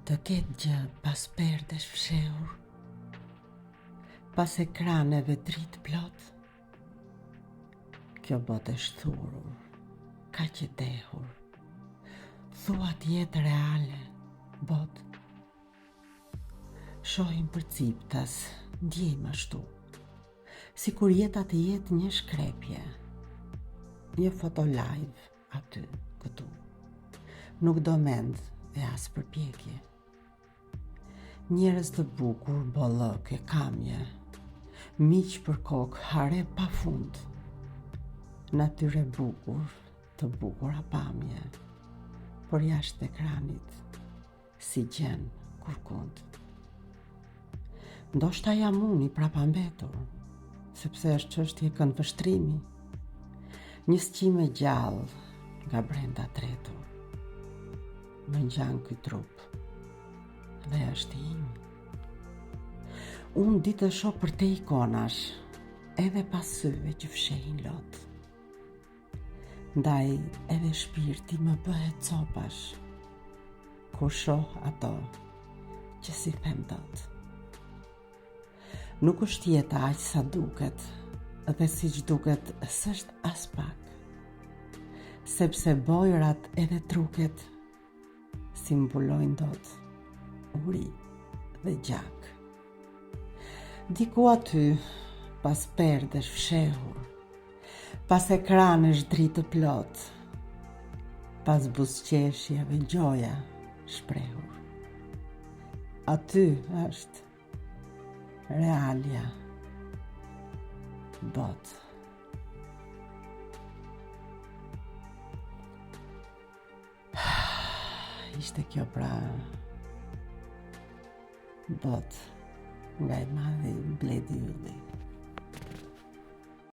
Të ketë gjë pas perdesh fshehur, pas ekraneve dritë plot, kjo botë e shthurur, ka që dehur, thuat jetë reale, botë. Shohim për ciptas, ndjejmë ashtu, si kur jeta të jetë një shkrepje, një foto live aty, këtu, nuk do mend e as përpjekje. Njerëz të bukur, bollëk e kamje, miq për kokë, hare pa fund, natyre bukur, të bukura pamje, por jashtë ekranit, si gjen kurkund. Ndoshta jam unë i prapambetur, sepse është çështje këndvështrimi, një sqime gjallë nga brenda tretur, më ngjan ky trup dhe është im. Unë ditë shoh për te ikonash, edhe pas syve që fshehin lot. Ndaj edhe shpirti më bëhet copash, kur shoh ato që si them dot. Nuk është jeta aq sa duket, dhe siç duket s'është as pak, sepse bojrat edhe truket simbulojnë dot uri dhe gjak. Diku aty, pas perdesh fshehur, pas ekranesh dritë plot, pas buzëqeshjeve gjoja shprehur, aty është realja, botë. Ishte kjo pra botë nga i madhi